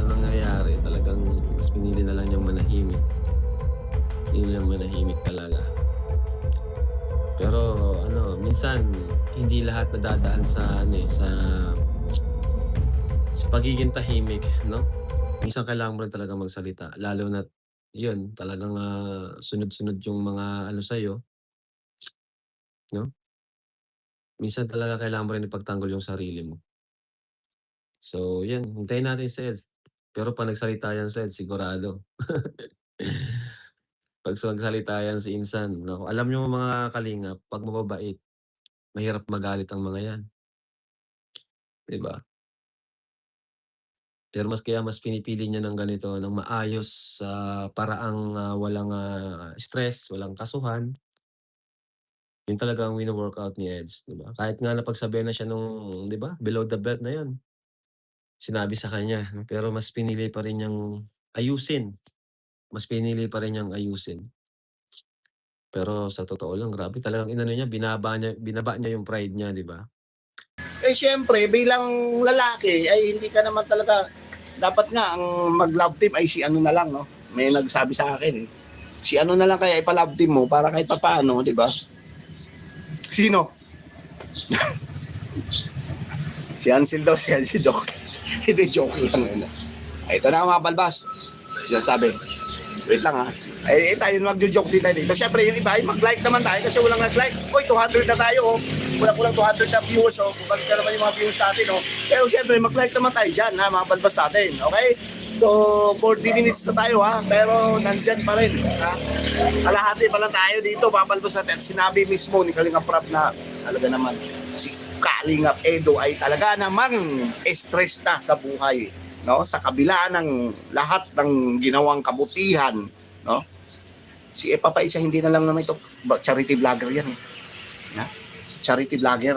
nangyayari talagang mas pinili na lang niyang manahimik. Pinili niyang manahimik talaga. Pero ano, minsan hindi lahat nadadaan sa ano, sa pagiging tahimik, 'no? Minsan kailangan mo rin talagang magsalita lalo na't 'yun talagang, sunod-sunod yung mga ano sa'yo, 'no? Minsan talaga kailangan mo rin ipagtanggol yung sarili mo. So 'yan, hintayin natin si Eds. Pero 'pag nagsalita yan si Eds sigurado. 'Pag magsalita yan si Insan, naku, alam niyo mga kalingap 'pag mababait, mahirap magalit ang mga yan, 'di ba? Pero mas pinipili niya ng ganito, ng maayos sa paraang, walang, stress, walang kasuhan. Yun talaga ang wino-workout ni Eds, 'di ba? Kahit nga napagsabihan na siya nung 'di ba, below the belt na yun, sinabi sa kanya 'no, pero mas pinili pa rin niyang ayusin, mas pinili pa rin niyang ayusin. Pero sa totoo lang grabe talagang inano niya, binaba niya yung pride niya, 'di ba? Eh siyempre, bilang lalaki, ay hindi ka naman talaga, dapat nga ang mag-love team ay si ano na lang, no? May nagsabi sa akin eh. Si ano na lang kaya ipa-love team mo para kahit papaano, di ba? Sino? Si Ansel daw, si Doc. Hindi, joke lang yun. Ay, ito na mga balbas. Yan sabi. Wait lang ha. Eh tayo magjo-joke din tayo dito. Siyempre yung iba ay mag-like naman tayo kasi walang nag-like. Uy, 200 na tayo oh. Kulang 200 na viewers oh. Kung ka naman yung mga viewers natin oh. Pero siyempre mag-like naman tayo dyan ha, mga balbas natin. Okay? So 40 minutes na tayo ha. Pero nandyan pa rin ha. Kalahati pa lang tayo dito. Babalbas natin. At sinabi mismo ni Kalingap Rap na talaga naman si Kalingap Edo ay talaga namang stress na sa buhay. No, sa kabila ng lahat ng ginawang kabutihan, no? Si Papa Isa hindi na lang naman ito charity vlogger yan. Ha? Charity vlogger.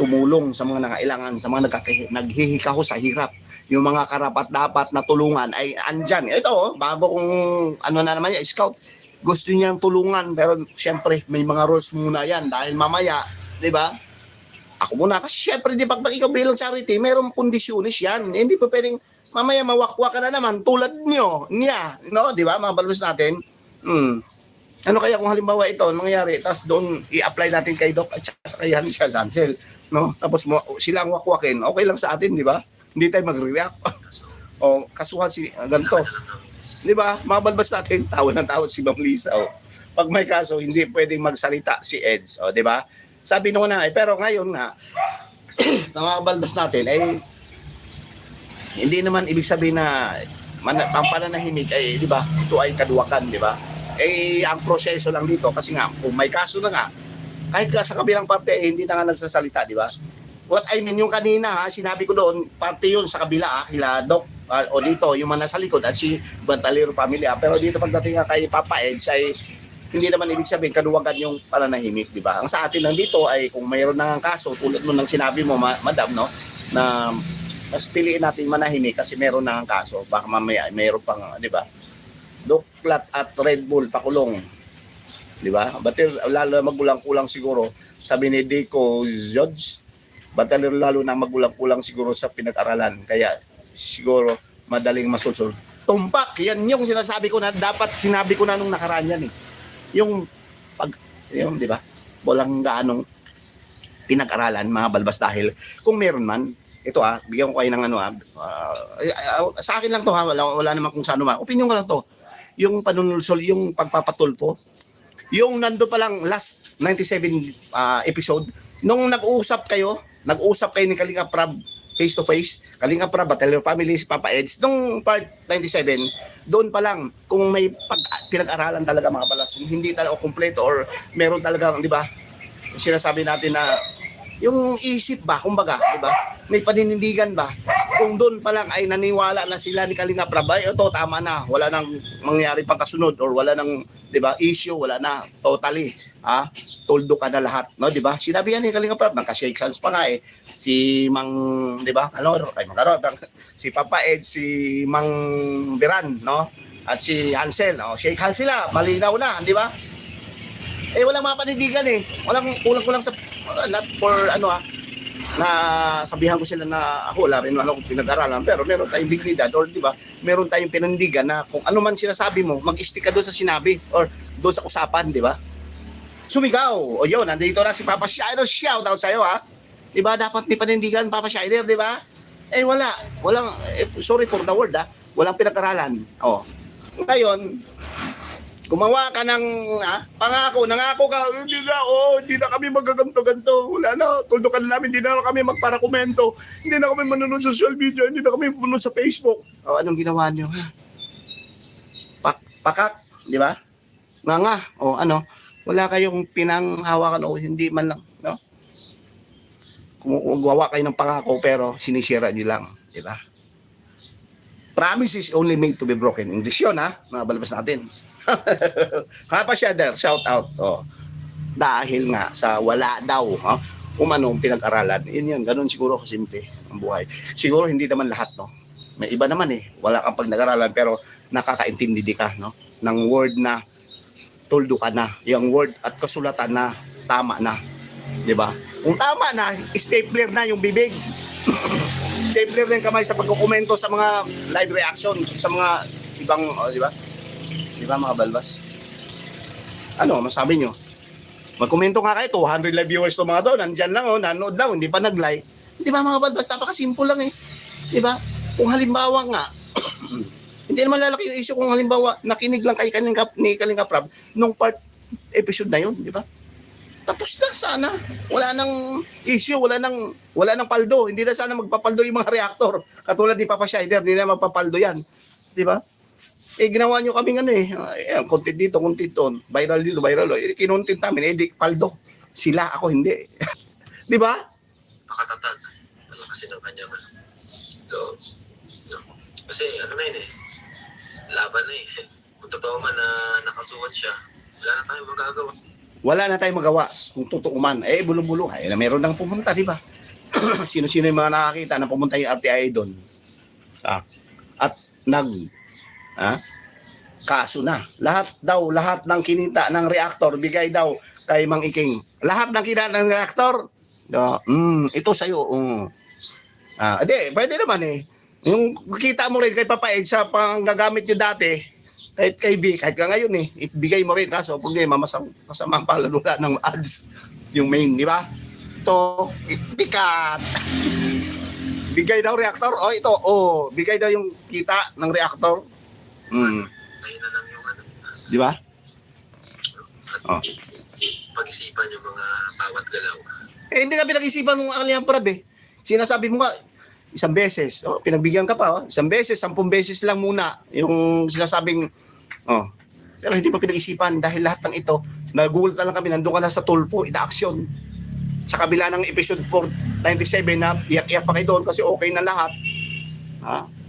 Tumulong sa mga nangailangan, sa mga naghihikaho sa hirap. Yung mga karapat-dapat na tulungan ay andyan. Ito, oh, bago kung ano na naman yan, scout. Gusto niyang tulungan pero siyempre may mga rules muna yan dahil mamaya, 'di ba? Ako muna kasi syempre di pag ikaw bilang charity, mayroong kondisyones yan. Hindi pa pwedeng mamaya mawakwak ka na naman tulad niya, no? Di ba? Mga balbas natin. Ano kaya kung halimbawa ito mangyayari, tapos doon i-apply natin kay Doc at saka kay Hansel, no? Tapos sila ang wakwakin, okay lang sa atin, di ba? Hindi tayo magre-react. O kasuhan si ganito. Di ba? Mga balbas natin, tawa ng tawa si Ma'am Lisa. O. Pag may kaso, hindi pwedeng magsalita si Eds, o di ba? Sabi nung na pero ngayon nga, mga balbas natin ay hindi naman ibig sabihin na ang pananahimik ay, di ba, ito ay kaduwakan, di ba? Eh, ang proseso lang dito, kasi nga, kung may kaso na nga, kahit ka sa kabilang parte, eh, hindi na nga nagsasalita, di ba? What I mean, yung kanina, sinabi ko doon, parte yun sa kabila, kila Doc, o dito, yung mga nasa likod, at si Bantalero Familia. Pero dito, pagdating nga kay Papa Eds, ay hindi naman ibig sabihin kaduwagan yung pananahimik, di ba? Ang sa atin lang dito ay kung mayroon nang kaso, tulad mo nang sinabi mo, madam, no, na mas piliin natin manahimik kasi meron nang kaso. Baka mamaya mayroon pang, di ba? Duklat at Red Bull pakulong, di ba? Batil lalo magulang-kulang siguro, sabi ni Dico Judge, batil lalo na magulang-kulang siguro sa pinag-aralan. Kaya siguro madaling masulsul. Tumpak, yan yung sinasabi ko na dapat sinabi ko na nung nakaraan yan eh. Yung di ba? Walang gaanong pinag-aralan mga balbas dahil kung meron man, ito bigyan ko kayo ng ano sa akin lang to wala naman kung saan man. Opinion ko lang to. Yung panunulsol, yung pagpapatulpo, yung nando pa lang last 97 episode, nung nag-uusap kayo ni Kalingap Rab face to face, Kalingap Rab, Batalyon Family, si Papa Eds, nung part 97, doon pa lang, kung may pinag-aralan talaga mga balas, hindi talaga kumpleto or meron talaga, di ba, sinasabi natin na, yung isip ba, kumbaga, di ba, may paninindigan ba, kung doon pa lang ay naniwala na sila ni Kalingap Rab, ay ito, tama na, wala nang mangyari pang kasunod or wala nang, di ba, issue, wala na, totally, toldo ka na lahat, no, di ba, sinabi yan ni Kalingap Rab, nagka-shake hands pa nga si Mang, di ba? Si Papa Ed, si Mang Biran, no? At si Hansel, shake hands sila, malinaw na, di ba? Eh walang mga panindigan eh. Walang kulang-kulang sa not for na sabihan ko sila na ako wala rin ako pinag-aralan, pero meron tayong dignidad, or di ba, meron tayong pinandigan na kung ano man sinasabi mo, mag-stick ka doon sa sinabi or doon sa usapan, di ba? Sumigaw. O yun, nandito na si Papa Shiner, shout out sa'yo ha. Di ba, dapat may panindigan Papa Shiner, di ba? Eh walang, sorry for the word ha, walang pinag-aralan. O, ngayon, gumawa ka ng nangako ka, hindi na kami magaganto-ganto, wala na, tuldukan na namin, hindi na kami magpara-komento, hindi na kami manonood sa social media, hindi na kami manonood sa Facebook. O, anong ginawa niyo, ha? Pakak, di ba? O ano, wala kayong pinanghawakan o hindi man lang, no? Gumawa kayo ng pangako pero sinisira niyo lang, di ba? Promise is only made to be broken. English yun, ha? Mga balabas natin. Papa Shader, shout out. Oh. Dahil nga sa wala daw, kung anong pinag-aralan. Yun, ganun siguro kasimple ang buhay. Siguro hindi naman lahat, no? May iba naman wala kang pag nag-aralan pero nakakaintindi ka, no? Ng word na tuldo ka na. Yung word at kasulatan na tama na. Di ba? Kung tama na, stapler na yung bibig. Stapler na yung kamay sa pagkukomento sa mga live reaction, sa mga ibang, di ba? Di ba mga balbas? Ano, masabi nyo? Magkomento nga kayo, 200 live viewers to mga to, nandyan lang nanood lang, hindi pa nag-like. Di ba mga balbas, napakasimple lang Di ba? Kung halimbawa nga, hindi naman lalaki yung issue kung halimbawa nakinig lang kay ni Kalinga Prab nung part episode na yun, di ba? Tapos na sana. Wala nang issue, wala nang paldo. Hindi na sana magpapaldo yung mga reactor. Katulad ni Papa Shider, hindi na magpapaldo yan. Di ba? Ginawa nyo kaming content dito, content doon. Viral dito, viral doon. Kinontent namin, di paldo. Sila, ako hindi. Di ba? Nakatatag. Ano kasi ng kanyang loob. No? Kasi ano na yun laban na Kung totoo man na nakasuwat siya, wala na tayong magagawa. Wala na tayong magawa. Kung totoo man, bulong-bulong. Meron nang pumunta, di ba? Sino-sino yung mga nakakita na pumunta yung RTI doon. At kaso na. Lahat ng kinita ng reactor, bigay daw kay Mang Iking. Lahat ng kinita ng reactor, ito sa'yo. Pwede naman Yung kita mo rin kay Papa Ed sa panggagamit nyo dati, kahit kay B, kahit ka ngayon ibigay mo rin. Kaso, problema, masamang palalula ng ads, yung main, di ba? Ito, bigat. Bigay daw reactor, ito, bigay daw yung kita ng reactor. Ayun na lang yung di ba? Pag-isipan yung mga bawat galaw. Hindi ka pinag-isipan ng Kalinga Prab Sinasabi mo nga, isang beses, pinagbigyan ka pa, isang beses, 10 beses lang muna, yung sinasabing, pero hindi mo pinag-isipan dahil lahat ng ito, nagulat na lang kami, nandun ka na sa tulpo, ina-action. Sa kabila ng episode 497 na iyak-iyak pa kayo doon kasi okay na lahat.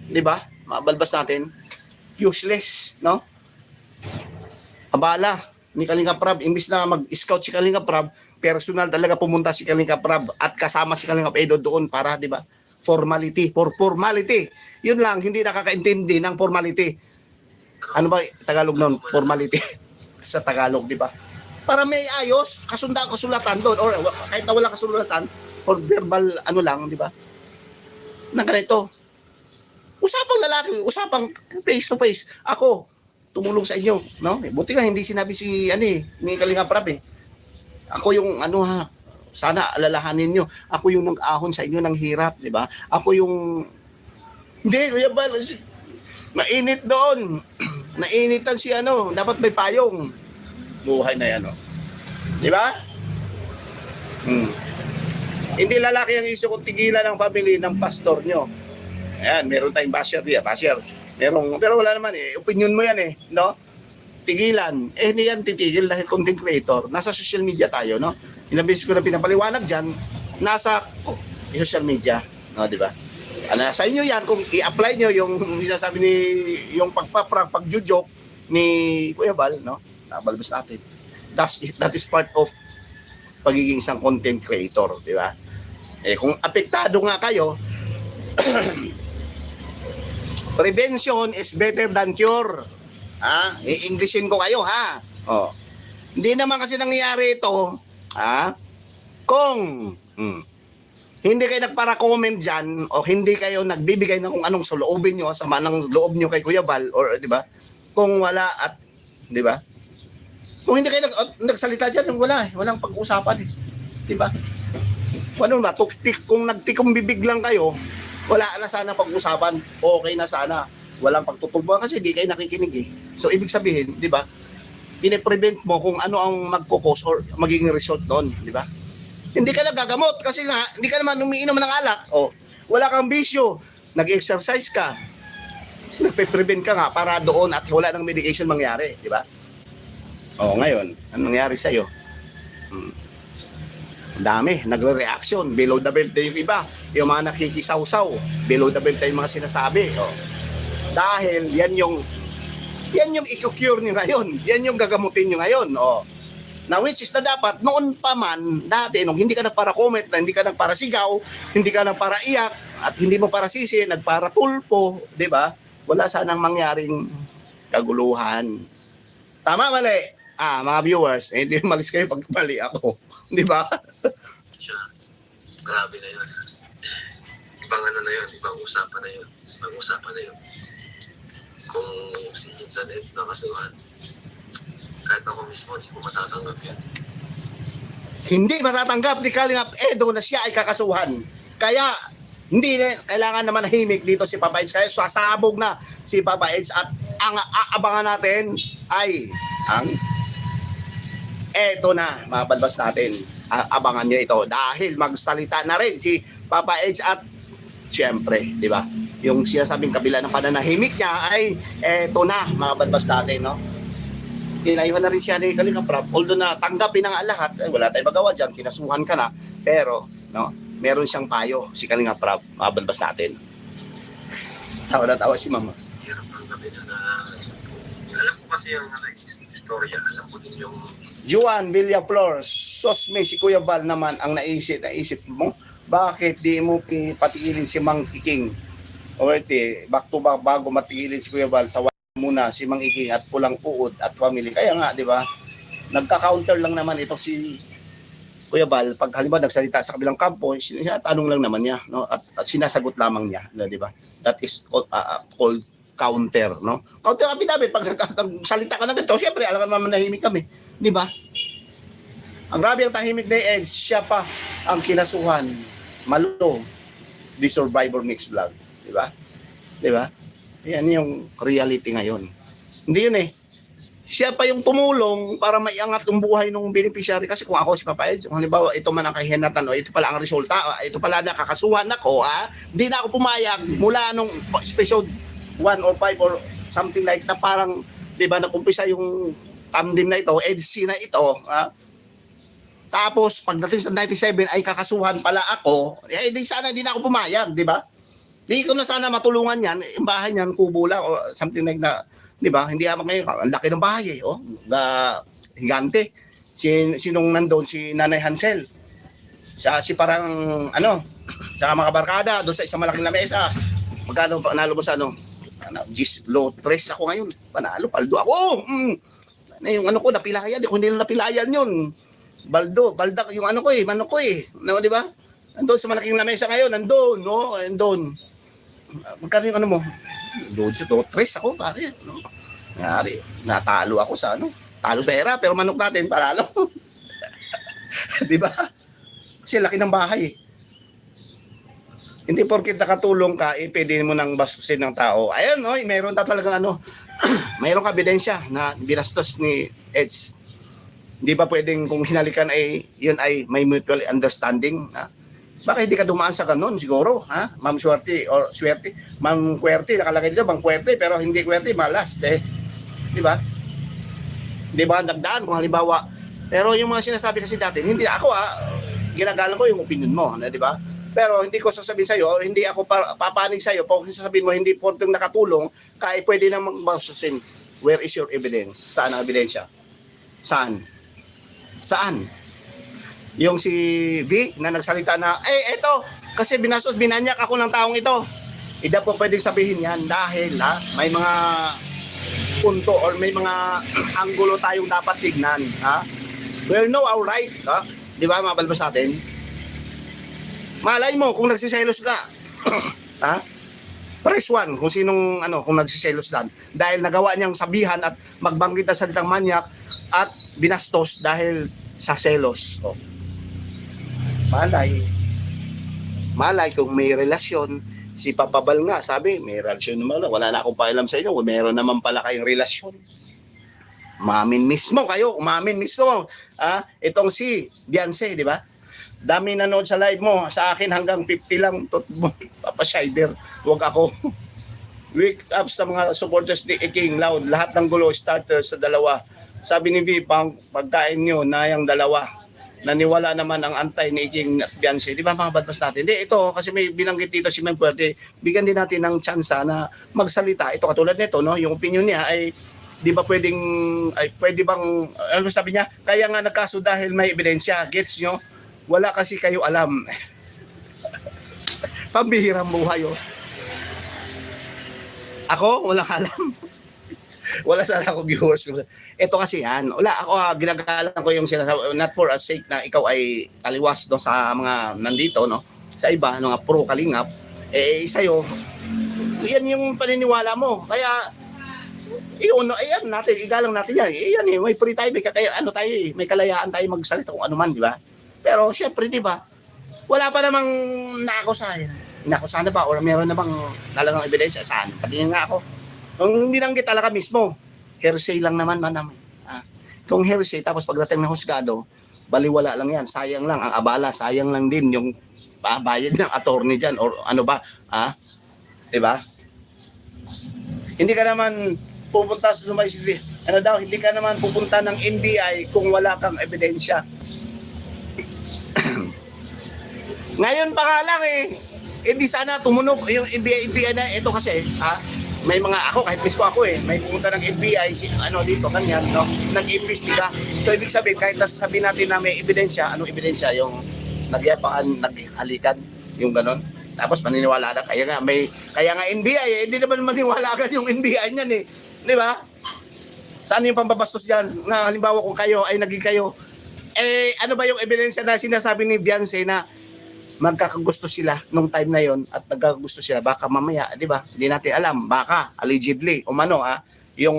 Di ba? Mabalbas natin. Useless, no? Abala ni Kalinga Prab, imbis na mag-scout si Kalinga Prab, personal talaga pumunta si Kalinga Prab at kasama si Kalinga Edo doon para, di ba? Formality, for formality. Yun lang, hindi nakakaintindi ng formality. Ano ba Tagalog nun? Formality. Sa Tagalog, di ba? Para may ayos, kasulatan doon, or kahit na wala kasulatan, or verbal, di ba? Na ganito. Usapang lalaki, usapang face to face. Ako, tumulong sa inyo, no? Buti nga hindi sinabi ni Kalinga Prab Ako yung sana alalahanin nyo. Ako yung nag-ahon sa inyo ng hirap, di ba? Ako yung hindi, Kuya Bal, mainit doon. Nainitan si dapat may payong. Buhay na yan, di ba? Hindi lalaki ang iso kung tigilan ng family ng pastor nyo. Ayan, meron tayong basher diya, basher. Pero wala naman opinion mo yan no? Tigilan. Hindi yan titigil dahil content creator. Nasa social media tayo, no? Ilang beses ko na pinapaliwanag dyan, nasa social media, no, di ba? Sa inyo yan, kung i-apply nyo yung sinasabi yung pag-joke ni Kuya Bal, no? Nabalbas natin. That is part of pagiging isang content creator, di ba? Kung apektado nga kayo, prevention is better than cure. I-Englishin ko kayo, Hindi naman kasi nangyayari ito, kung Hindi kayo nagpara-comment dyan o hindi kayo nagbibigay ng kung anong saloobin nyo, sama ng loob nyo kay Kuya Bal or di ba? Kung wala at di ba? Kung hindi kayo nagsalita dyan, wala eh. Walang pag-uusapan eh. Di ba? Ano ba? Kung nagtikong bibig lang kayo, wala na sana pag-usapan. Okay na sana. Walang pagtutulbuhan kasi di kayo nakikinig eh. So ibig sabihin, di ba? Pine-prevent mo kung ano ang magkukos or magiging result doon, di ba? Hindi ka nagagamot kasi nga, hindi ka naman umiinom ng alak. O, wala kang bisyo. Nag-exercise ka. Nagpe-prevent ka nga para doon at wala ng medication mangyari, di ba? O, ngayon, anong nangyari sa'yo? Dami, nagre-reaction. Below the belt na yung iba. Yung mga nakikisawsaw. Below the belt na yung mga sinasabi. O, dahil yan yung i-cure nyo ngayon. Yan yung gagamutin nyo ngayon. O, na which is na dapat noon pa man dati nung hindi ka nagpara comment, na hindi ka nagpara sigaw, hindi ka nagpara iyak at hindi mo para sisi, nagpara tulpo, 'di ba? Wala sanang mangyaring kaguluhan. Tama mali? Mga viewers, hindi malis kayo pag mali ako, 'di ba? Grabe na yun. Ibang ano na yun, ibang usapan na yun. Ibang usapan na yun. Kung si Insan Eds na kasuhan, kahit ako mismo, hindi ko matatanggap yan. Hindi matatanggap ni Kalingap Edo na siya ay kakasuhan. Kaya, hindi kailangan naman nahimik dito si Papa Eds. Kaya sasabog na si Papa Eds at ang aabangan natin ay ang eto na, mga balbas natin. Abangan nyo ito dahil magsalita na rin si Papa Eds at siyempre, di ba? Yung sinasabing kabila ng pananahimik niya ay eto na, mga balbas natin, no? Inayuhan na rin siya ni Kalingap Rap. Although na tanggapin ang lahat, wala tayong magawa dyan, kinasuhan ka na. Pero, no, meron siyang payo, si Kalingap Rap, mabalbas natin. Tawa na tawa si Mama. Hirap tanggapin na alam ko kasi yung istorya, alam ko din yung Juan Villaflor, Sosme, si Kuya Bal naman ang naisip mo, bakit di mo patigilin si Mang Kiking? O back to back bago matigilin si Kuya Bal sa muna si Mang Iking at Pulang Puod at family. Kaya nga, di ba? Nagka-counter lang naman ito si Kuya Bal. Pag halimbawa nagsalita sa kabilang kampo, tanong lang naman niya, no? At sinasagot lamang niya, di ba? That is called counter, no? Counter affidavit, pag nagsalita ka na ganito, syempre, alam ka naman nahimik kami, di ba? Ang grabe ang tahimik ni Eds, siya pa ang kinasuhan. Malo, the Survivor Mix Vlog, di ba? Di ba? Yan yung reality ngayon. Hindi yun eh. Siya pa yung tumulong para maiangat yung buhay ng beneficiary. Kasi kung ako si Papa Eds, halimbawa ito man ang kahinatan, o ito pala ang resulta, ito pala nakakasuhan ako, hindi na ako pumayag mula nung episode 1 or 5 or something like na parang, di ba, nakumpisa yung tandem na ito, EDC na ito, tapos pagdating sa 97 ay kakasuhan pala ako, di sana hindi na ako pumayag, di ba? Di ko na sana matulungan yan, yung bahay niyan, kubo lang, o something like na, di ba? Hindi ako ngayon, ang laki ng bahay eh, higante. Sinong nandun? Si Nanay Hansel. Si parang, sa mga barkada, doon sa isang malaking lamesa. Magkano, panalo mo sa low tres ako ngayon. Panalo, paldo ako. Yung ko, napilayan. Kung hindi na napilayan yun. Baldak, yung manok ko eh. No, di ba? Nandun sa malaking lamesa ngayon, nandun, no? Nandun. Magkano yung mo? Low tres ako, pare. No? Natalo ako sa talo pera, pero manok natin, paralo. Di ba? Kasi laki ng bahay eh. Hindi porkit nakatulong ka, pwede mo nang bastusin ng tao. Ayun, no? Meron na talagang mayroong ebidensya na binastos ni Eds. Hindi ba pwedeng kung hinalikan ay yun ay may mutual understanding, Baka hindi ka dumaan sa ganun siguro, Ma'am Swerte or Swerte, Ma'am Kwerte, nakalagay dito Ma'am Kwerte, pero hindi Kwerte, malas, di ba? Di ba nagdaan kung halimbawa, pero yung mga sinasabi kasi dati, hindi ako ginagalang ko yung opinion mo, di ba? Pero hindi ko sasabihin sa iyo, hindi ako papanig sa iyo, kung sasabihin mo hindi porteng nakatulong, kaya pwede nang magmasusin. Where is your evidence? Saan ang ebidensya? Saan? Yung si V na nagsalita na, eto, kasi binanyak ako ng taong ito. Hindi po pwedeng sabihin yan dahil may mga punto or may mga anggulo tayong dapat tignan. We'll know our right. Di ba, mabalbas natin? Malay mo kung nagsiselos ka. Ha? Press one kung sinong kung nagsiselos lang dahil nagawa niyang sabihan at magbanggit ng salitang manyak at binastos dahil sa selos. Oh. Malay kung may relasyon si Papa Bal nga sabi may relasyon naman wala na akong pakialam sa inyo meron naman pala kayong relasyon. Umamin mismo itong si Beyonce, di ba? Dami nanood sa live mo, sa akin hanggang 50 lang Papa Shider, huwag ako. Wake up sa mga supporters ni King Loud, lahat ng gulo starter sa dalawa. Sabi ni V, pagkain nyo na yung dalawa. Naniwala naman ang antay ni King at Beyonce. Di ba mga badmas natin? Hindi, ito kasi may binanggit dito si Ma'am Puerte, bigyan din natin ng tsansa na magsalita. Ito katulad nito, no? Yung opinion niya ay di ba pwede bang sabi niya? Kaya nga nagkaso dahil may ebidensya. Gets nyo? Wala kasi kayo alam. Pambihirang buhay, oh. Ako, walang alam. Wala sana ako viewers. Ito kasi yan. Wala, ako ginagalang ko yung sinasabi, not for a sake na ikaw ay taliwas no, sa mga nandito, no? Sa iba, mga pro kalingap, sa'yo, yan yung paniniwala mo. Kaya, ayan natin, igalang natin yan. Yan may free time, may kalayaan tayo magsalita kung ano man, di ba? Pero syempre, di ba? Wala pa namang naakusahan. Naakusahan na ba? O meron na bang talagang ebidensya? Saan? Patingin nga ako. Kung binanggit talaga mismo, hearsay lang naman namin. Kung hearsay, tapos pagdating ng husgado, baliwala lang yan. Sayang lang ang abala. Sayang lang din yung bayad ng attorney dyan. Or ano ba? Di ba? Hindi ka naman pupunta sa hindi ka naman pupunta ng NBI kung wala kang ebidensya. Ngayon pa nga lang hindi sana tumunog yung NBI na ito kasi may mga ako kahit mismo ako may pumunta ng NBI dito ganyan no nag-iimbestiga. So ibig sabihin kahit sabihin natin na may ebidensya, anong ebidensya yung naghalikan yung ganon. Tapos maniniwala na kaya nga NBI hindi naman maniwala agad yung NBI niyan di ba? Saan yung pambabastos diyan na halimbawa kung kayo ay naging kayo ano ba yung ebidensya na sinasabi ni Beyonce na magkakagusto sila nung time na yon at nagkakagusto sila baka mamaya, di ba? Hindi natin alam, baka allegedly umano yung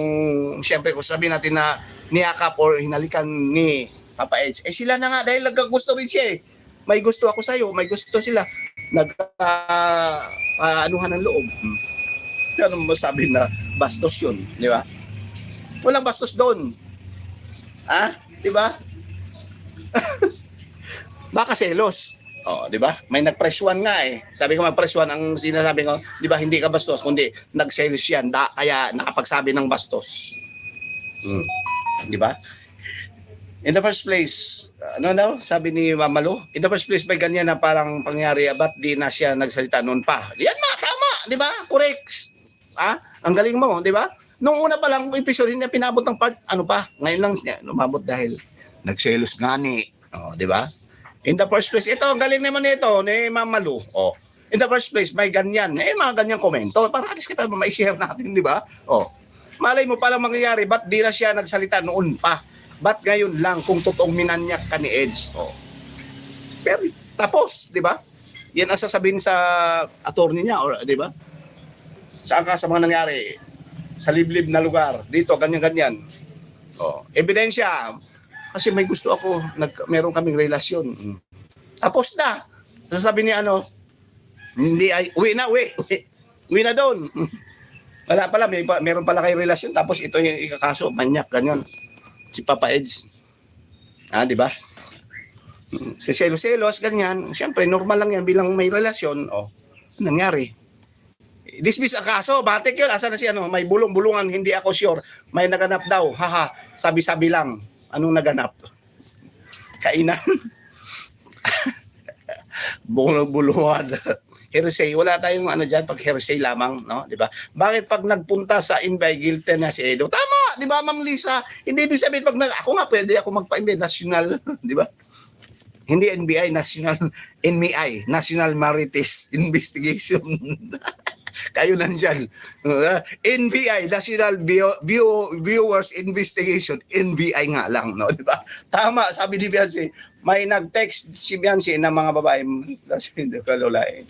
syempre kung sabihin natin na niyakap or hinalikan ni Papa Edge, sila na nga dahil nagkagusto rin siya may gusto ako sa iyo, may gusto sila anuhan ng loob. Ano mo sabi na bastos yun, di ba? Walang bastos doon. Di ba? Baka selos. Di ba? May nag-press one nga Sabi ko mag-press one ang sinasabi ko, di ba hindi ka bastos kundi nag-selos yan kaya nakapagsabi ng bastos. Di ba? In the first place, sabi ni Mama Lu, in the first place may ganyan na parang pangyari, ba't di na siya nagsalita noon pa? Yan tama, di ba? Correct. Ang galing mo, di ba? Nung una pa lang episode niya pinabot ng part, ngayon lang niya lumabot dahil nagselos nga di ba? In the first place, ito, ang galing naman nito ni Mama Lu. In the first place, may ganyan. Mga ganyang komento. Para alis kita ma-share natin, di ba? Malay mo palang mangyayari, ba't di na siya nagsalita noon pa? Ba't ngayon lang kung totoong minanyak ka ni Edge? Pero tapos, di ba? Yan ang sasabihin sa attorney niya, di ba? Saan ka sa mga nangyari? Sa liblib na lugar. Dito, ganyan-ganyan. Ebidensya. Kasi may gusto ako, meron kaming relasyon. Tapos na. Sasabi niya hindi ay, uwi na doon. Wala pala, meron pala kayong relasyon, tapos ito yung ikakaso, manyak, ganyan. Si Papa Edge. Di ba? Si selos-selos, ganyan. Siyempre, normal lang yan bilang may relasyon. Nangyari. Dismiss ang kaso, batik yun. Asa na si may bulong-bulungan, hindi ako sure. May naganap daw, haha, sabi-sabi lang. Anong naganap? Kainan. Bulong-bulungan. Hearsay, wala tayong dyan pag hearsay lamang, no? Di ba? Bakit pag nagpunta sa NBI guilty na si Edo? Tama, di ba, Ma'am Lisa? Hindi ibig sabihin ako nga pwede ako magpa-NBI national, di ba? Hindi NBI, national NMI, National Marites Investigation. Kayo nandyan. NBI, National Viewers Investigation, NBI nga lang, no? Di ba? Tama, sabi ni Beyonce, may nag-text si Beyonce ng mga babae, hindi ko lolain.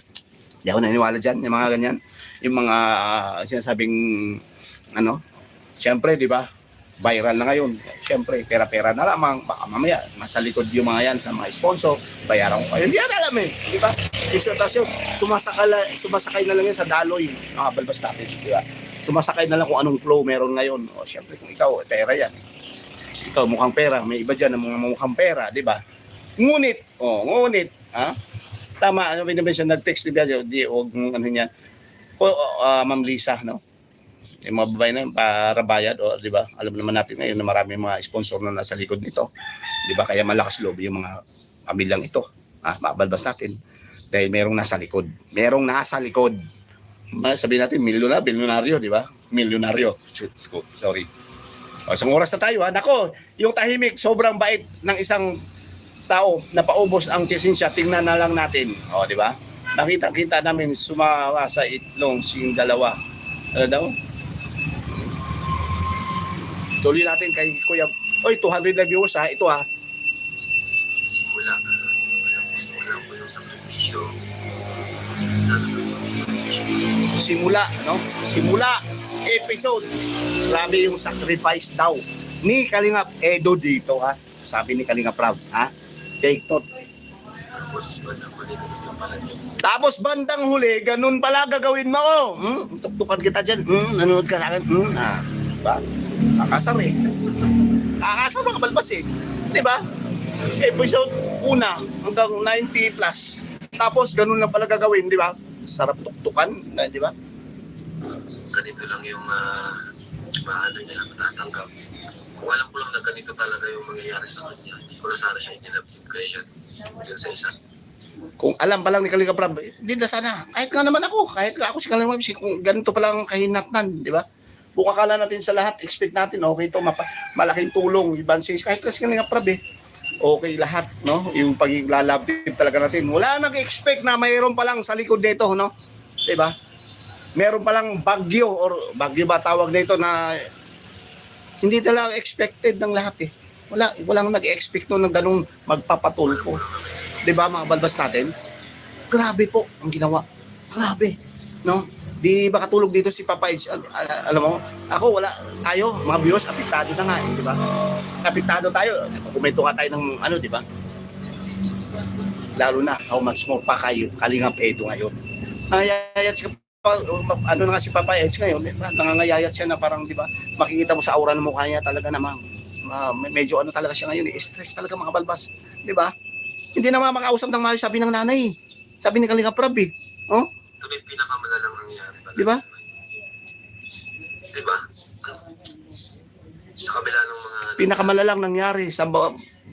Hindi ako naniniwala dyan, yung mga ganyan. Yung mga sinasabing, ano, siyempre, di ba? Viral na ngayon. Siyempre, pera-pera na lamang. Baka mamaya, nasa likod yung mga yan sa mga sponsor. Bayaran ko kayo. Hindi yan alam eh. Di ba? Dissertasyon, sumasakay na lang yan sa daloy. Mga balbas natin. Di ba? Sumasakay na lang kung anong flow meron ngayon. O, siyempre, kung ikaw, pera yan. Ikaw, mukhang pera. May iba dyan na mga mukhang pera. Di ba? Ngunit, ha? Tama, ano ba naman siya, nag-text ni Biagio, di, huwag mong ano niya. Ma'am Lisa, no? Yung mga babae na yun, para bayad, o di ba? Alam naman natin ngayon na marami mga sponsor na nasa likod nito. Di ba? Kaya malakas loob yung mga pamilyang ito. Mabalbas natin. Dahil merong nasa likod. Merong nasa likod. Sabihin natin, milyonaryo, di ba? Milyonaryo. Sorry. O, isang oras na tayo, ha? Nako, yung tahimik, sobrang bait ng isang tao na paubos ang presensya, tingnan na lang natin. O, di ba? Nakita namin sumawa sa itlong sing dalawa. Ano daw? Tuloy natin kay Kuya. Oy, 200 na viewers ha. Ito ha. Simula, no? Simula episode. Grabe yung sacrifice daw ni Kalingap Edo dito ha. Sabi ni Kalingap Rob, ha? Take note. Tapos bandang huli, ganun pala gagawin mo. Tuktukan kita dyan. Nanonood ka sa akin. Diba? Kakasar eh. Kakasar mga balbas eh. Diba? Episode 1 hanggang 90 plus. Tapos ganun lang pala gagawin, diba? Sarap tuktukan, diba? Ganito lang yung ano niya na matatanggap. Kung alam ko lang na ganito talaga yung mangyayari sa kanya, hindi ko na sana siya inilapit kaya yun sa isa. Kung alam pa lang ni Kalingap Rob, hindi na sana. Kahit nga naman ako, kahit nga ako si Kalingap Rob, kung ganito pa lang kahinatnan, di ba? Kung akala natin sa lahat, expect natin, okay ito, malaking tulong, advances, kahit kasi Kalingap Rob okay lahat, no? Yung paglalapit talaga natin. Wala nag-expect na mayroon pa lang sa likod nito, no? Di ba? Meron pa lang bagyo, or bagyo ba tawag nito na hindi talaga expected ng lahat eh. Walang nag-expect no ng ganung magpapatulpo. 'Di ba mga balbas natin? Grabe po ang ginawa. Grabe, no? Di ba katulog dito si Papa Edge? Alam mo, ako wala tayo, mga viewers apektado na nga, eh, 'di ba? Apektado tayo. Komento ka tayo ng ano, 'di ba? Lalo na how much more pa kayo Kalingap Edo ngayon. Ayayat si ano na nga si Papa Edge ngayon, nangangayayat siya na parang 'di ba? Makikita mo sa aura ng mukha niya talaga namang medyo ano talaga siya ngayon, stress talaga mga balbas, 'di ba? Hindi na makakausap ng maayos, sabi ng nanay. Sabi ni Kalingap Rob eh. Oh? Ito na yung pinakamalalang nangyari. Di ba? Di ba? Sa kabila ng mga... Pinakamalalang nangyari sa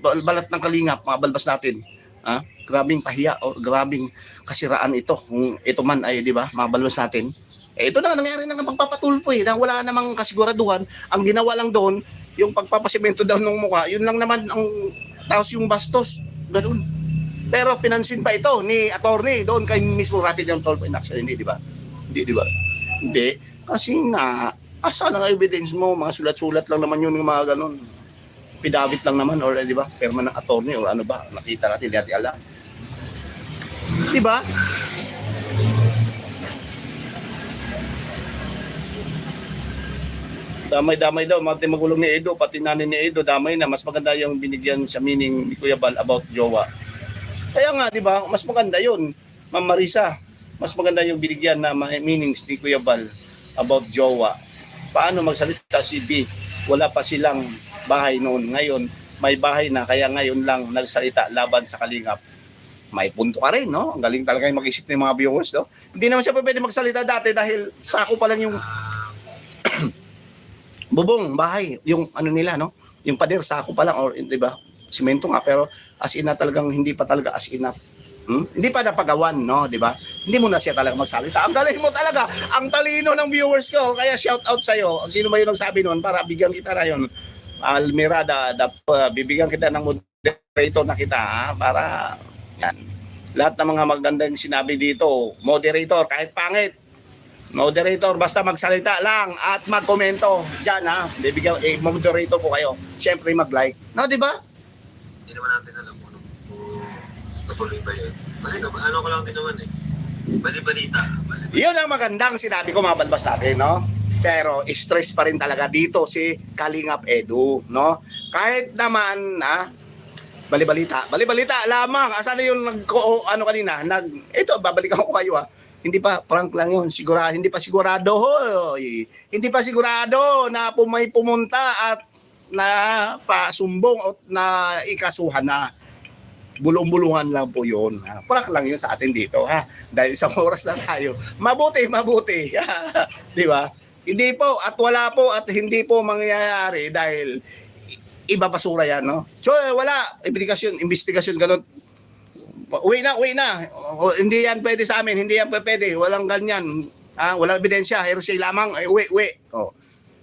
balat ng Kalingap, mga balbas natin. Grabing pahiya o grabing kasiraan ito. Kung ito man ay, di ba, mga balbas natin. Ito na nangyari na magpapatulpo eh. Na wala namang kasiguraduhan. Ang ginawa lang doon, yung pagpapasimento daw ng mukha, yun lang naman ang taos yung bastos. Ganun. Pero pinansin pa ito ni attorney doon kay mismo rapid yung 12 in action. Hindi, di ba? Hindi, di ba? Hindi. Kasi nga, asa na nga evidence mo? Mga sulat-sulat lang naman yun, yung mga ganun. Pidavit lang naman, or di ba? Perma ng attorney, or ano ba? Nakita natin, di natin alam. Di ba? Damay-damay daw, mga magulong ni Edo, pati nanin ni Edo, damay na. Mas maganda yung binigyan sa meaning ni Kuya Bal about jowa. Kaya nga, di ba, mas maganda yun, Ma'am Marisa. Mas maganda yung binigyan na meanings ni Kuya Bal about jowa. Paano magsalita si B? Wala pa silang bahay noon. Ngayon, may bahay na, kaya ngayon lang nagsalita laban sa Kalingap. May punto ka rin, no? Ang galing talaga yung mag-isip ng mga viewers, no? Hindi naman siya pwede magsalita dati dahil sako pa lang yung bubong, bahay, yung ano nila, no? Yung pader, sako pa lang, or di ba? Simento nga, pero as in na talagang hindi pa talaga as in na. Hindi pa napagawan, no? Di ba? Hindi mo na siya talaga magsalita. Ang galing mo talaga, ang talino ng viewers ko, kaya shout out sa'yo. Sino ba yung nagsabi noon para bigyan kita na yun? Almirada, bibigyan kita ng moderator na kita, ha? Para, yan. Lahat ng mga magandang sinabi dito, moderator, kahit pangit, Moderator, basta magsalita lang at magkomento dyan ha. Bibigyan, moderator po kayo. Siyempre mag-like. No, di ba? Hindi naman natin alam kung natuloy ba yun. Kasi ano ko lang din naman eh. Bali-balita. Yun ang magandang sinabi ko mga balbas natin, no? Pero stress pa rin talaga dito si Kalingap Edu, no? Kahit naman, bali-balita lamang. Asan yung ano kanina? Ito, babalikan ko kayo Hindi pa, prank lang yun. Hindi pa sigurado, hoy. Hindi pa sigurado na may pumunta at na pasumbong o na ikasuhan na. Bulong-bulungan lang po yun. Prank lang yun sa atin dito, ha? Dahil isang oras na tayo. Mabuti. Di ba? Hindi po at wala po at hindi po mangyayari dahil iba basura yan, no? So, wala. Investigasyon, ganun. Uwi na. Hindi yan pwede sa amin. Hindi yan pwede. Walang ganyan. Walang ebidensya. Hearsay lamang. Ay, uwi. Oh.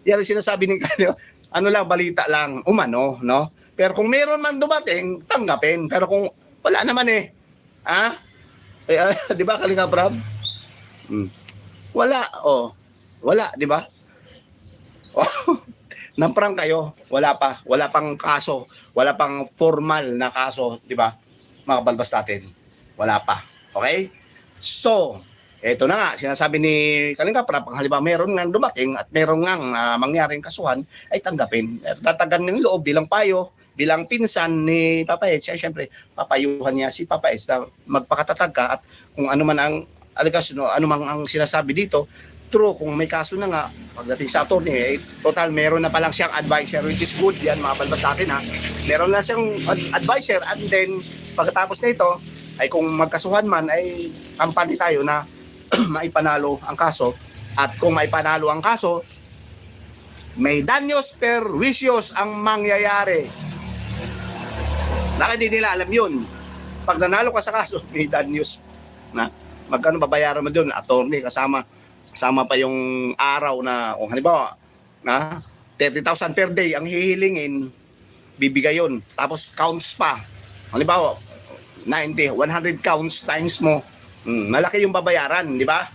Yan ang sinasabi ng kanyo. Ano lang, balita lang. Umano, no? Pero kung meron man dumating, tanggapin. Pero kung wala naman di ba, Kalinga Brab? Wala, Wala, di ba? Namprang kayo, wala pang kaso, wala pang formal na kaso, di ba? Mga balbas natin, wala pa. Okay? So, eto na nga, sinasabi ni Kalinga Prab, ang halimbawa meron nga dumating at meron nga mangyaring kasuhan, ay tanggapin. Tatagan ng loob bilang payo, bilang pinsan ni Papa Eds, siyempre, papayuhan niya si Papa Eds na magpakatatag ka at kung ano man ang aligasyon, ano man ang sinasabi dito, true, kung may kaso na nga, pagdating sa attorney, total, meron na palang siyang advisor, which is good, yan mga balbas natin Meron na siyang advisor and then, pagkatapos na ito, ay kung magkasuhan man, ay kampanya tayo na maipanalo ang kaso. At kung maipanalo ang kaso, may danyos perjuicios ang mangyayari. Bakit hindi nila alam yun? Pag nanalo ka sa kaso, may danyos na magkano babayaran mo doon, attorney, kasama pa yung araw na, o halimbawa, 30,000 per day ang hihilingin, bibigay yun. Tapos counts pa. Halimbawa, 100 counts times mo. Malaki yung babayaran, di ba?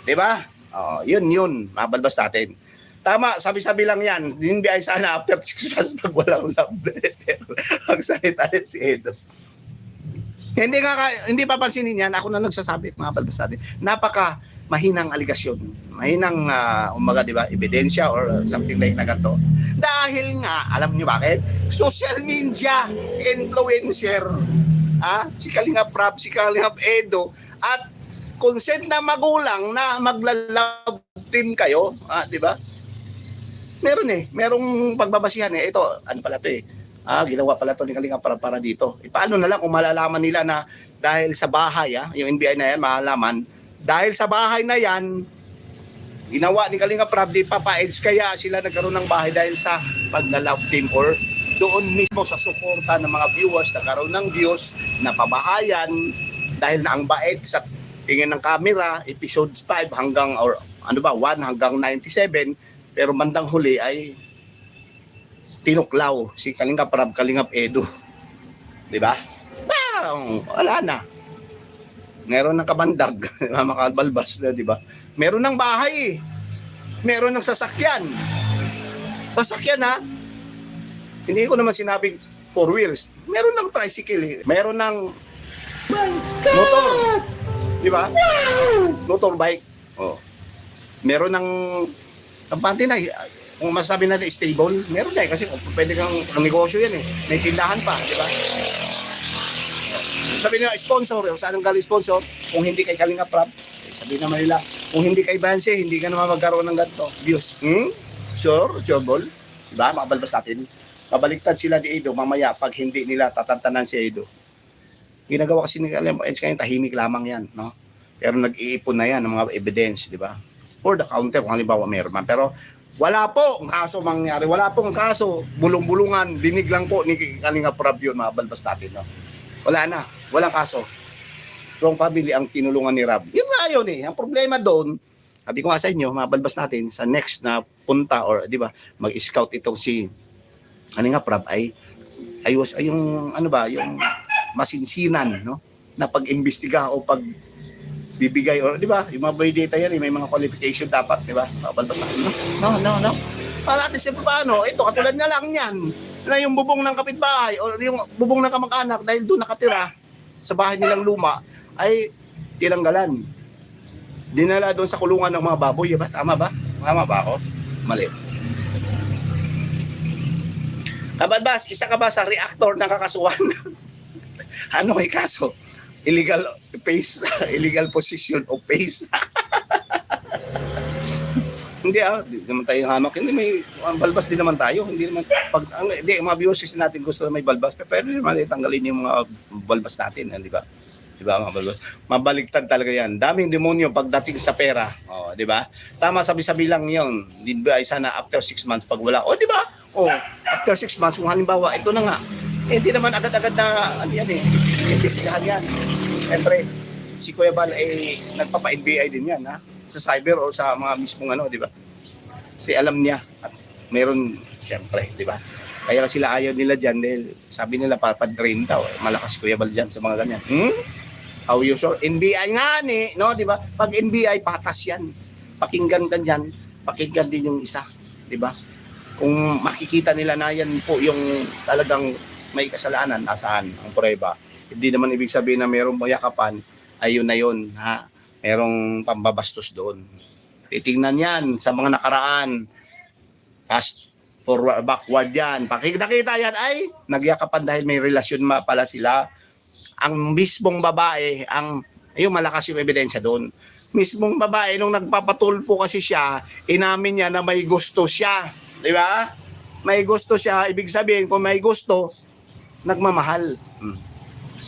Di ba? Yun, mabalbas natin. Tama, sabi-sabi lang yan. Dinbiyay sana after 6 months pag walang love letter. Ang salita si Edo. Hindi papansinin yan. Ako na nagsasabi, mga balbas natin. Napaka mahinang aligasyon. Mahinang, umaga, di ba, ebidensya or something like na ganito. Dahil nga, alam niyo bakit? Social media influencer. Si Kalingap Prab, si Kalingap Edo, at consent na magulang na magla-love team kayo, di ba? Merong pagbabasihan Ito, ano pala to ginawa pala to ni Kalingap Prab para dito. Paano na lang kung malalaman nila na dahil sa bahay, yung NBI na yan, malalaman, dahil sa bahay na yan, ginawa ni Kalingap Prab, di Papa Eds, kaya sila nagkaroon ng bahay dahil sa pagla-love team or doon mismo sa suporta ng mga viewers, nagkaroon ng views, napabahayan, dahil na ang bait sa tingin ng camera, episode 5 hanggang, or 1 hanggang 97, pero bandang huli ay tinuklaw si Kalingap Prab, Kalingap Edu. Di ba? Wala na. Meron ng kabandag, mga balbas na, di ba? Meron ng bahay Meron ng sasakyan. Hindi ko naman sinabing 4 wheels. Meron ng tricycle, meron ng motor. Di ba? Motorbike. Meron ng kampante na, kung masabi natin stable, meron na kasi pwede kang negosyo yan may tindahan pa, di ba? Sabi nila sponsor, saan ang galing sponsor? Kung hindi kay Kalingap Prab, sabi naman nila, kung hindi kay Banse, hindi ka naman magkaroon ng ganito views. Sure, ball. Diba? Makabalbas natin. Mabaliktad sila ni Edo mamaya pag hindi nila tatantanan si Edo. Ginagawa kasi ni Kalingap Prab, tahimik lamang yan, no? Pero nag-iipon na yan ng mga evidence, di ba? For the counter, kung halimbawa meron man. Pero wala po ang kaso mangyari. Wala pong kaso. Bulong-bulungan. Dinig lang po ni Kalingap Prab yun, mga balbas natin. No? Wala na. Walang kaso. Strong family ang tinulungan ni Rab. Yun nga yun Ang problema doon, sabi ko nga sa inyo, mga balbas natin, sa next na punta or di ba, mag-scout itong si Kalingap Prab ay yung ano ba, yung masinsinan, no? Na pag-imbestiga o bibigay, or di ba, yung mga boy data yan, may mga qualification dapat, di ba? Balbas natin, no. Para at least, paano, ito, katulad nga lang yan, na yung bubong ng kapitbahay, o yung bubong ng kamag-anak, dahil doon nakatira, sa bahay nilang luma, ay tinanggalan. Dinala doon sa kulungan ng mga baboy, ba? Tama ba? Tama ba ako? Mali. Kabalbas, isa ka ba sa reactor ng kakasuhan? Ano may kaso? Illegal pace, illegal position of pace. Hindi di naman tayo hamak. Hindi may balbas din naman tayo. Hindi naman hindi mga viewers natin gusto na may balbas, pero naman tanggalin yung mga balbas natin, di ba? Di ba mga balbas? Mabaliktad talaga yan. Daming demonyo pagdating sa pera, di ba? Tama, sabi-sabi lang 'yon. Di ba isa na after 6 months pag wala. Di ba? After 6 months kung halimbawa ito na nga, hindi naman agad-agad na ano yan imbestigahan yan. Siyempre, si Kuya Bal ay nagpapa-NBI din yan, ha? Sa cyber o sa mga mismong di ba? Kasi alam niya at meron, siyempre, di ba? Kaya sila ayaw nila dyan dahil sabi nila papadrain daw. Malakas Kuya Bal dyan sa mga ganyan. How you sure? NBI nga no? Di ba? Pag NBI, patas yan. Pakinggan ka dyan, pakinggan din yung isa. Di ba? Kung makikita nila na yan po yung talagang may kasalanan, nasaan ang prueba. Hindi naman ibig sabihin na mayroong mayakapan, ayun na yun, ha? Merong pambabastos doon. Titingnan yan sa mga nakaraan. Fast forward, backward yan. Nakita yan ay nagyakapan dahil may relasyon pala sila. Ang mismong babae, ayun, malakas yung ebidensya doon. Mismong babae, nung nagpapatulpo kasi siya, inamin niya na may gusto siya. Di ba? May gusto siya, ibig sabihin kung may gusto, nagmamahal.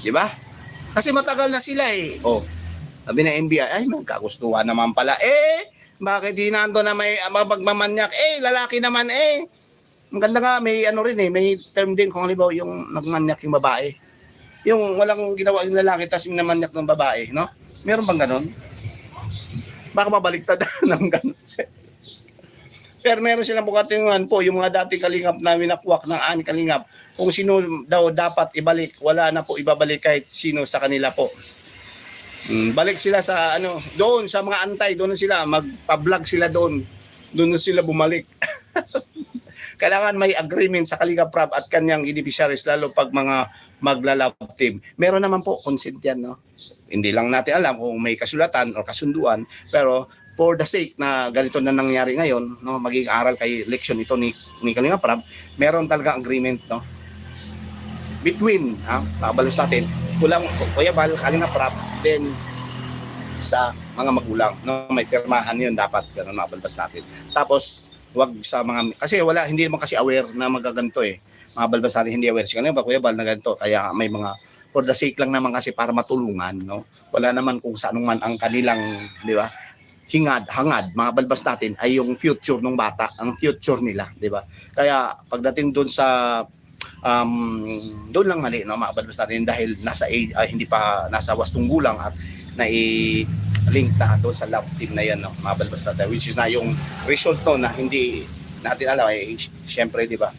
Di ba? Kasi matagal na sila sabi na NBI, ay magkagustuhan naman pala. Bakit di nando na may magmamanyak? Lalaki naman Ang ganda nga, may rin may term din kung halimbawa yung nagmanyak yung babae. Yung walang ginawa yung lalaki tapos yung namanyak ng babae, no? Meron bang ganon? Baka mabaliktad ng ganon. Pero meron silang bukatingan po, yung mga dati kalingap na winakwak ng ani kalingap, kung sino daw dapat ibalik, wala na po ibabalik kahit sino sa kanila po. Balik sila sa doon sa mga antay, doon sila magpa-vlog sila doon. Doon sila bumalik. Kailangan may agreement sa Kalingap Prab at kanyang beneficiaries, lalo pag mga magla-love team. Meron naman po consent yan, no? Hindi lang natin alam kung may kasulatan o kasunduan, pero for the sake na ganito na nangyari ngayon, no, magiging aral kay leksyon ito ni Kalingap Prab, meron talaga agreement, no? Between, pabalos natin, kulang Kuya Bal, Kalingap Prab, then sa mga magulang, no, may pirmahan yun dapat, ganun mabalbas natin. Tapos, wag sa mga, kasi hindi naman kasi aware na magaganto mga balbas natin hindi aware. Kasi ba Kuya Bal na ganito, kaya may mga, for the sake lang naman kasi para matulungan, no, wala naman kung saan man ang kanilang, di ba, hangad, mga balbas natin ay yung future ng bata, ang future nila, di ba? Kaya pagdating doon sa doon lang mali, no, mga balbas natin dahil nasa age, hindi pa nasa wastong gulang at link na doon sa love team na yan, no, mga balbas natin, which is na yung result no na hindi natin alam syempre, di ba?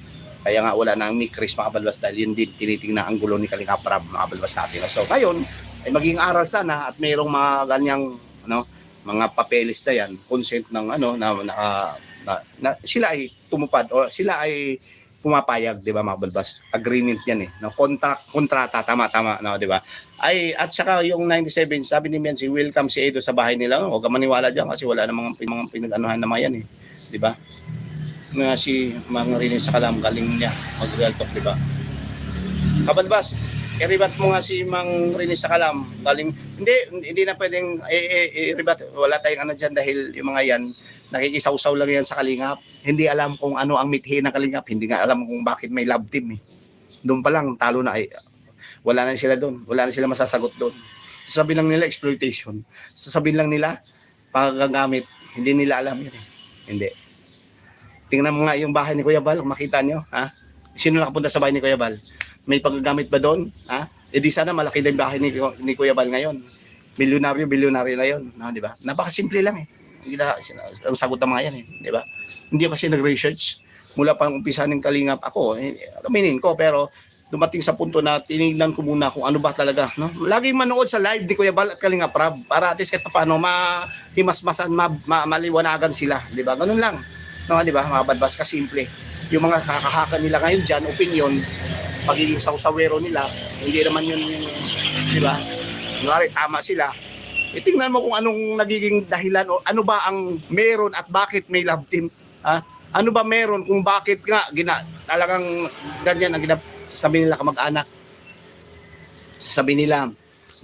Kaya nga wala nang mikris mga balbas dahil yun din tinitingnan ang gulo ni Kalingap Prab, mga balbas natin. So ngayon ay maging aral sana at mayroong mga ganyang mga papeles na yan, consent ng na sila ay tumupad o sila ay pumapayag, di ba mga balbas? Agreement yan no? Kontrata, tama, no, di ba? At saka yung 97, sabi ni Mian, welcome si Edo sa bahay nila. Huwag ka maniwala dyan kasi wala namang mga pinag-anuhan naman yan di ba? Si mga rinis sa Kalam, galing niya mag-real talk, di ba? Kabalbas, i-rebat mo nga si Mang Rinis sa Kalam, galing, hindi na pwedeng i-rebat, wala tayong dyan dahil yung mga yan, nakikisaw-saw lang yan sa Kalingap. Hindi alam kung ano ang mithi ng Kalingap, hindi nga alam kung bakit may love team Doon pa lang, talo na wala na sila doon, wala na sila masasagot doon. Sasabihin lang nila exploitation, sasabihin lang nila paggagamit, hindi nila alam yun Hindi. Tingnan mo nga yung bahay ni Kuya Bal, makita nyo, Sino nakapunta sa bahay ni Kuya Bal? May paggagamit ba doon? Di sana malaki din bahay ni Kuya Bal ngayon. Bilyonaryo na yun, di ba? Napakasimple lang Hindi na ang sagot ng mga yan di ba? Hindi kasi nag-research mula pang umpisa ng Kalingap ako, aminin ko, pero dumating sa punto na tinignan ko muna kung ano ba talaga, no? Laging manood sa live ni Kuya Bal at Kalinga Prab para at least kahit paano mahimasmasan, maliwanagan sila, di ba? Ganun lang. No, di ba? Mga badbas kasimple. Yung mga kakahaka nila ngayon diyan, opinion, pagiging sausawero nila, hindi naman yun yung, di ba? Kunwari, tama sila. Tingnan mo kung anong nagiging dahilan o ano ba ang meron at bakit may love team. Ha? Ano ba meron kung bakit nga talagang ganyan ang sasabihin nila kamag-anak. Sasabihin nila,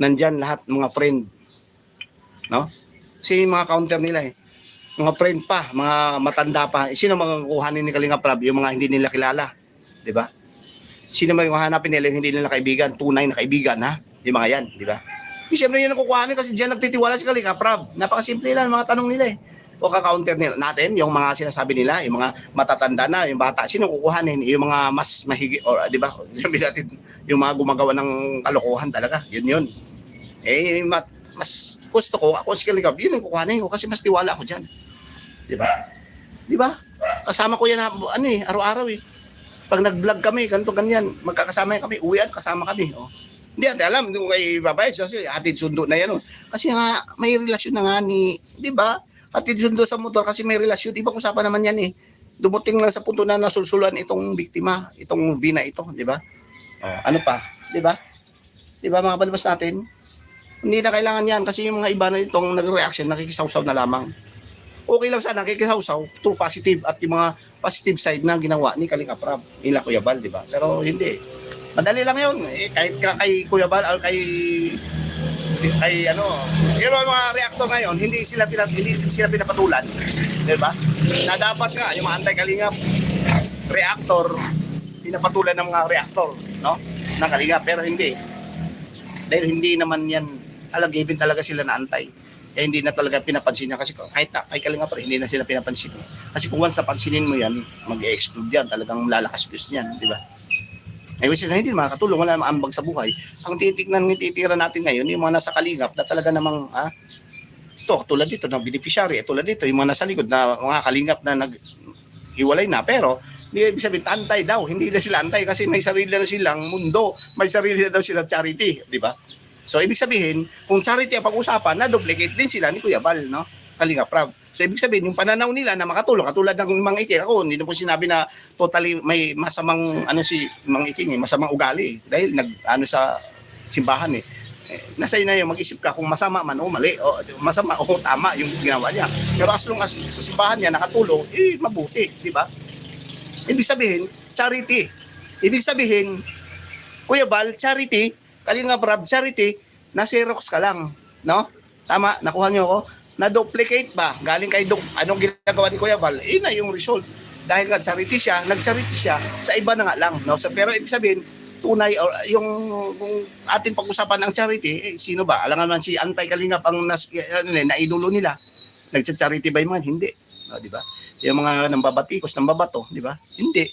nandyan lahat mga friend. No? Kasi yung mga counter nila mga friend pa, mga matanda pa. Sino mga kuhanin ni Kalinga Prab? Yung mga hindi nila kilala. Di ba? Sino mga hanapin nila yung hindi nila kaibigan? Tunay na kaibigan, ha? Yung mga yan, di ba? Siyempre yan ang kukuhanin kasi diyan nagtitiwala si Kalinga Prab. Napakasimple lang mga tanong nila O ka-counter nila natin, yung mga sinasabi nila, yung mga matatanda na, yung bata, sino kukuhanin? Yung mga mas mahigit, or di ba? Sabi natin, yung mga gumagawa ng kalokohan talaga, yun. Mas gusto ko, ako si Kalinga, yun ang kukuhanin ko kasi mas tiwala ako dyan. Di ba? Di ba? Kasama ko yan araw-araw Pag nag-vlog kami, ganito ganyan, magkakasama kami, uwian, kasama kami. Hindi natin alam, kung kay babae, kasi atid sundo na yan. Kasi nga, may relasyon na nga di ba? Atid sundo sa motor kasi may relasyon. Ibang usapan naman yan Dumating lang sa punto na nasulsulan itong biktima, itong bina ito, di ba? Ano pa? Di ba? Di ba mga balbas natin? Hindi na kailangan yan kasi yung mga iba na itong nag-reaction, nakikisawsaw na lamang. Okay lang sana, nakikisawsaw, true positive at yung mga positive side na ginawa ni Kalinga Prab, nila Kuya Bal, di ba? Pero hindi. Madali lang yun. Kahit kay Kuya Bal or kay yung mga reactor ngayon, hindi sila pinapatulan, di ba? Na dapat nga yung mga anti-Kalinga reactor pinapatulan ng mga reactor, no? Ng Kalinga, pero hindi. Dahil hindi naman yan given talaga sila na antay. Kaya hindi na talaga pinapansin niya kasi kahit na kay Kalinga Prab, hindi na sila pinapansin. Kasi kung once napansinin mo yan, mag-e-explode yan, talagang lalakas views niyan, di ba? Which is na hindi makakatulong, wala namang ambag sa buhay. Ang titira natin ngayon, yung mga nasa kalingap na talaga namang, tulad dito, na beneficiary, tulad dito, yung mga nasa likod na mga kalingap na nag-hiwalay na, pero, hindi ibig sabihin, antay daw, hindi na sila antay kasi may sarili na silang mundo, may sarili na daw sila charity, di ba? So, ibig sabihin, kung charity ang pag-usapan, na-duplicate din sila ni Kuya Bal, no? Kalinga Prab. So, ibig sabihin, yung pananaw nila na makatulong, katulad ng Mang Iking, ako, hindi na po sinabi na totally may masamang, si Mang Iking, masamang ugali, dahil sa simbahan nasa iyo na yung mag-isip ka kung masama man o mali, o masama o tama yung ginawa niya. Pero as long as sa simbahan niya nakatulong, mabuti, di ba? Ibig sabihin, charity. Ibig sabihin, Kuya Bal, charity, Kalinga Prab, charity, na-xerox ka lang, no? Tama, nakuha niyo ako? Na-duplicate ba? Galing kay anong ginagawa ni Kuya Bal? Na yung result. Dahil nga charity siya, nag-charity siya, sa iba na nga lang. No? So, pero ibig sabihin, tunay, or yung kung ating pag-usapan ang charity, sino ba? Alam naman si Antay-Kalingap ang naidolo nila. Nag-charity ba yung mga? Hindi. No, di ba? Yung mga nambabatikos, nambabato, di ba? Hindi.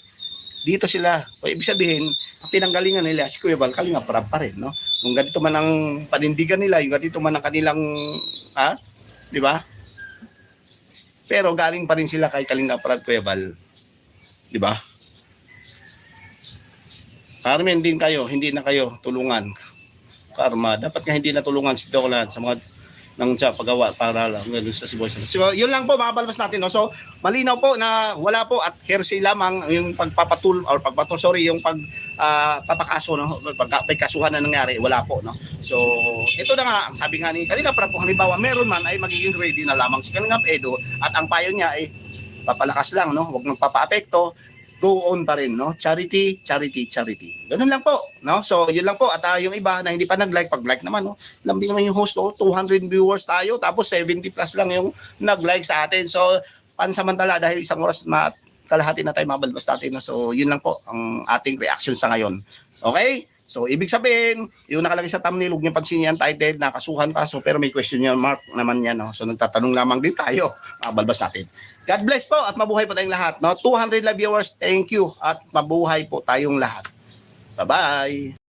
Dito sila. O, ibig sabihin, ang pinanggalingan nila, si Kuya Bal, Kalinga Prab pa rin. No? Kung ganito man ang panindigan nila, yung ganito man ang kanilang, di ba? Pero galing pa rin sila kay Kalinga Prab, Kuya Bal. Di ba? Carmen din kayo, hindi na kayo tulungan. Karma, dapat nga hindi na tulungan si Dolan sa mga sa paggawa para lang ganun sa Cebu. So, yun lang po mga balbas natin, no. So, malinaw po na wala po at hearsay lamang yung yung papakaso, no. May kasuhan na nangyari, wala po, no. So, ito na nga ang sabi nga ni Kalinga Prab, kung halimbawa meron man ay magiging ready na lamang si Kalinga Edo at ang payo niya ay papalakas lang, no. Huwag nang papaapekto. Go on pa rin, no? Charity, charity, charity. Ganun lang po, no? So, yun lang po. At yung iba na hindi pa nag-like, pag-like naman, no? Lambing naman yung host, 200 viewers tayo, tapos 70 plus lang yung nag-like sa atin. So, pansamantala, dahil isang oras kalahati na tayo mabalbas natin, no? So, yun lang po ang ating reaction sa ngayon. Okay? So, ibig sabihin, yung nakalagay sa thumbnail, huwag niyong pansinin titled na kasuhan kaso, pero may question mark naman yan, no? So, nagtatanong lamang din tayo, mabalbas natin. God bless po at mabuhay po tayong lahat. No? 200 live viewers, thank you at mabuhay po tayong lahat. Bye-bye!